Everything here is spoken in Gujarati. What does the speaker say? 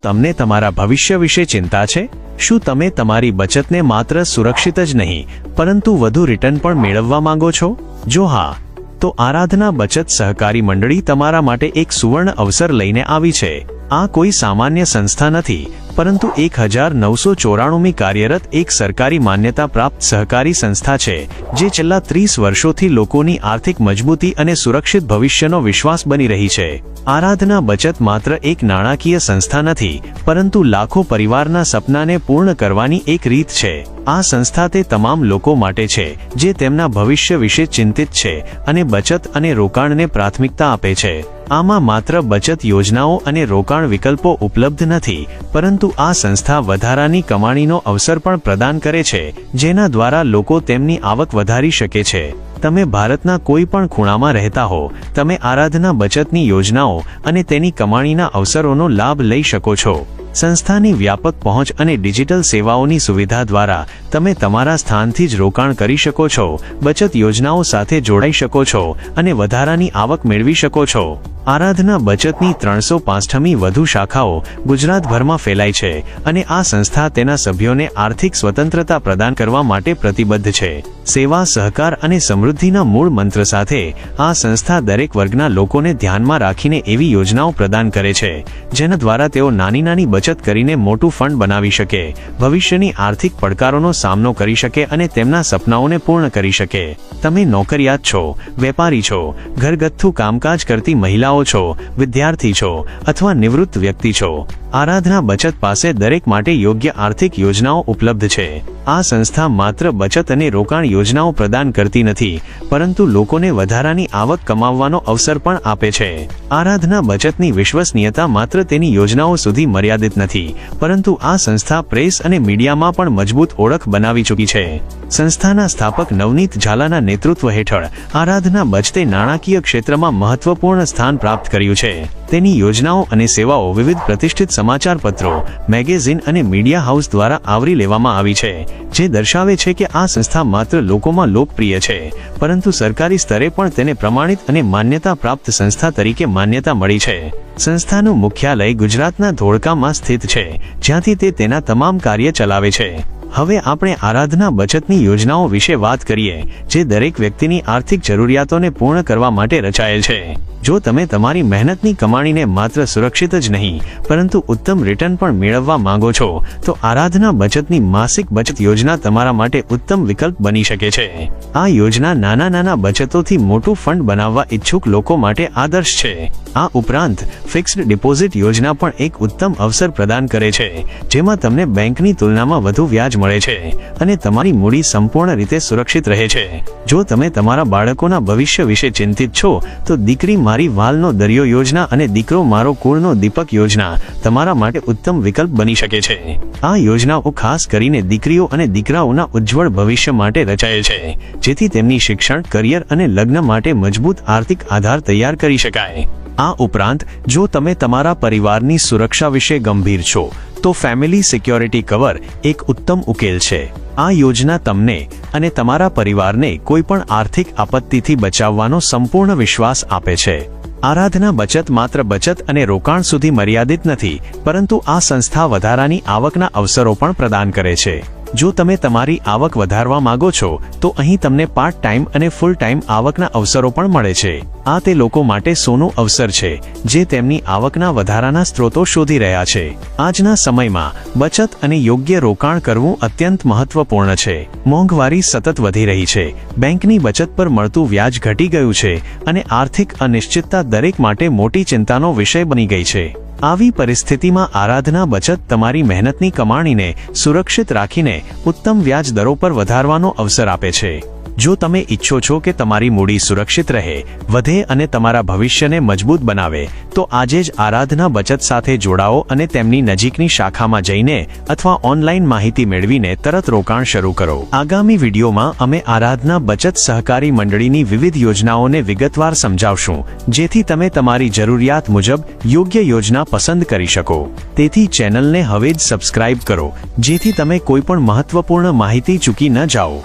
તમને તમારા ભવિષ્ય વિશે ચિંતા છે? શું તમે તમારી બચતને માત્ર સુરક્ષિત જ નહીં પરંતુ વધુ રિટર્ન પણ મેળવવા માંગો છો? જો હા, તો આરાધના બચત સહકારી મંડળી તમારા માટે એક સુવર્ણ અવસર લઈને આવી છે. આ કોઈ સામાન્ય સંસ્થા નથી, પરંતુ 1994મી કાર્યરત એક સરકારી માન્યતા પ્રાપ્ત સહકારી સંસ્થા છે, જે છેલ્લા 30 વર્ષોથી લોકોની આર્થિક મજબૂતી અને સુરક્ષિત ભવિષ્યનો વિશ્વાસ બની રહી છે. આરાધના બચત માત્ર એક નાણાકીય સંસ્થા નથી, પરંતુ લાખો પરિવારના સપનાને પૂર્ણ કરવાની એક રીત છે. આ સંસ્થા તે તમામ લોકો માટે છે જે તેમના ભવિષ્ય વિશે ચિંતિત છે અને બચત અને રોકાણને પ્રાથમિકતા આપે છે. આમાં માત્ર બચત યોજનાઓ અને રોકાણ વિકલ્પો ઉપલબ્ધ નથી, પરંતુ આ સંસ્થા વધારાની કમાણીનો અવસર પણ પ્રદાન કરે છે, જેના દ્વારા લોકો તેમની આવક વધારી શકે છે. તમે ભારતના કોઈ પણ ખૂણામાં રહેતા હો, તમે આરાધના બચતની યોજનાઓ અને તેની કમાણીના અવસરોનો લાભ લઈ શકો છો. સંસ્થાની વ્યાપક પહોંચ અને ડિજિટલ સેવાઓની સુવિધા દ્વારા તમે તમારા સ્થાનથી જ રોકાણ કરી શકો છો, બચત યોજનાઓ સાથે જોડાઈ શકો છો અને વધારાની આવક મેળવી શકો છો. આરાધના બચતની 365મી વધુ શાખાઓ ગુજરાતભરમાં ફેલાઈ છે અને આ સંસ્થા તેના સભ્યોને આર્થિક સ્વતંત્રતા પ્રદાન કરવા માટે પ્રતિબદ્ધ છે. સેવા, સહકાર અને સમૃદ્ધિના મૂળ મંત્ર સાથે આ સંસ્થા દરેક વર્ગના લોકોને ધ્યાનમાં રાખીને એવી યોજનાઓ પ્રદાન કરે છે જેના દ્વારા તેઓ નાની બચત કરીને મોટું ફંડ બનાવી શકે, ભવિષ્યની આર્થિક પડકારોનો સામનો કરી શકે અને તેમના સપનાઓને પૂર્ણ કરી શકે. તમે નોકરિયાત છો, વેપારી છો, ઘરગથ્થુ કામકાજ કરતી મહિલાઓ છો, વિદ્યાર્થી છો અથવા નિવૃત્ત વ્યક્તિ છો, આરાધના બચત પાસે દરેક માટે યોગ્ય આર્થિક યોજનાઓ ઉપલબ્ધ છે. આ સંસ્થા માત્ર બચત અને રોકાણ યોજનાઓ પ્રદાન કરતી નથી, પરંતુ લોકોને વધારાની આવક કમાવવાનો અવસર પણ આપે છે. આરાધના બચતની વિશ્વસનીયતા માત્ર તેની યોજનાઓ સુધી મર્યાદિત નથી, પરંતુ આ સંસ્થા પ્રેસ અને મીડિયામાં પણ મજબૂત ઓળખ બનાવી ચૂકી છે. સંસ્થાના સ્થાપક નવનીત ઝાલાના નેતૃત્વ હેઠળ આરાધના બચતે નાણાકીય ક્ષેત્રમાં મહત્વપૂર્ણ સ્થાન પ્રાપ્ત કર્યું છે. તેની યોજનાઓ અને સેવાઓ વિવિધ પ્રતિષ્ઠિત સમાચાર પત્રો, મેગેઝિન અને મીડિયા હાઉસ દ્વારા આવરી લેવામાં આવી છે, જે દર્શાવે છે કે આ સંસ્થા માત્ર લોકોમાં લોકપ્રિય છે, પરંતુ સરકારી સ્તરે પણ તેને પ્રમાણિત અને માન્યતા પ્રાપ્ત સંસ્થા તરીકે માન્યતા મળી છે. સંસ્થાનું મુખ્યાલય ગુજરાતના ધોળકામાં સ્થિત છે, જ્યાંથી તે તેના તમામ કાર્ય ચલાવે છે. હવે આપણે આરાધના બચતની યોજનાઓ વિશે વાત કરીએ, જે દરેક વ્યક્તિની આર્થિક જરૂરિયાતોને પૂર્ણ કરવા માટે રચાયેલ છે. જો તમે તમારી મહેનતની કમાણીને માત્ર સુરક્ષિત જ નહીં પરંતુ ઉત્તમ રિટર્ન પણ મેળવવા માંગો છો, તો આરાધના બચતની માસિક બચત યોજના તમારા માટે ઉત્તમ વિકલ્પ બની શકે છે. આ યોજના નાના બચતોથી મોટું ફંડ બનાવવા ઈચ્છુક લોકો માટે આદર્શ છે. આ ઉપરાંત ફિક્સ્ડ ડિપોઝિટ યોજના પણ એક ઉત્તમ અવસર પ્રદાન કરે છે, જેમાં તમને બેંકની તુલનામાં વધુ વ્યાજ મળે છે અને તમારી મૂડી સંપૂર્ણ રીતે સુરક્ષિત રહે છે. જો તમે તમારા બાળકોના ભવિષ્ય વિશે ચિંતિત છો, તો દીકરી મારી વાલનો દરિયો યોજના અને દીકરો મારો કુળનો દીપક યોજના તમારા માટે ઉત્તમ વિકલ્પ બની શકે છે. આ યોજનાઓ ખાસ કરીને દીકરીઓ અને દીકરાઓના ઉજ્જવળ ભવિષ્ય માટે રચાયેલ છે, જેથી તેમની શિક્ષણ, કરિયર અને લગ્ન માટે મજબૂત આર્થિક આધાર તૈયાર કરી શકાય. આ ઉપરાંત જો તમે તમારા પરિવારની સુરક્ષા વિશે ગંભીર છો, તો ફેમિલી સિક્યોરિટી કવર એક ઉત્તમ ઉકેલ છે. આ યોજના તમને અને તમારા પરિવારને કોઈપણ આર્થિક આપત્તિથી બચાવવાનો સંપૂર્ણ વિશ્વાસ આપે છે. આરાધના બચત માત્ર બચત અને રોકાણ સુધી મર્યાદિત નથી, પરંતુ આ સંસ્થા વધારાની આવકના અવસરો પણ પ્રદાન કરે છે. જો તમે તમારી આવક વધારવા માંગો છો, તો અહીં તમને પાર્ટ ટાઈમ અને ફૂલ ટાઈમ આવકના અવસરો પણ મળે છે. આ તે લોકો માટે સોનું અવસર છે જે તેમની આવકના વધારાના સ્ત્રોતો શોધી રહ્યા છે. આજના સમયમાં બચત અને યોગ્ય રોકાણ કરવું અત્યંત મહત્વપૂર્ણ છે. મોંઘવારી સતત વધી રહી છે, બેંકની બચત પર મળતું વ્યાજ ઘટી ગયું છે અને આર્થિક અનિશ્ચિતતા દરેક માટે મોટી ચિંતાનો વિષય બની ગઈ છે. આવી પરિસ્થિતિમાં આરાધના બચત તમારી મહેનતની કમાણીને સુરક્ષિત રાખીને ઉત્તમ વ્યાજ દરો પર વધારવાનો અવસર આપે છે. જો તમે ઈચ્છો છો કે તમારી મૂડી સુરક્ષિત રહે, વધે અને તમારા ભવિષ્યને મજબૂત બનાવે, તો આજે જ આરાધના બચત સાથે જોડાઓ અને તેમની નજીકની શાખામાં જઈને અથવા ઓનલાઈન માહિતી મેળવીને તરત રોકાણ શરૂ કરો. આગામી વિડીયોમાં અમે આરાધના બચત સહકારી મંડળીની વિવિધ યોજનાઓને વિગતવાર સમજાવશું, જેથી તમે તમારી જરૂરિયાત મુજબ યોગ્ય યોજના પસંદ કરી શકો. તેથી ચેનલને હવે જ સબસ્ક્રાઇબ કરો, જેથી તમે કોઈપણ મહત્વપૂર્ણ માહિતી ચૂકી ન જાઓ.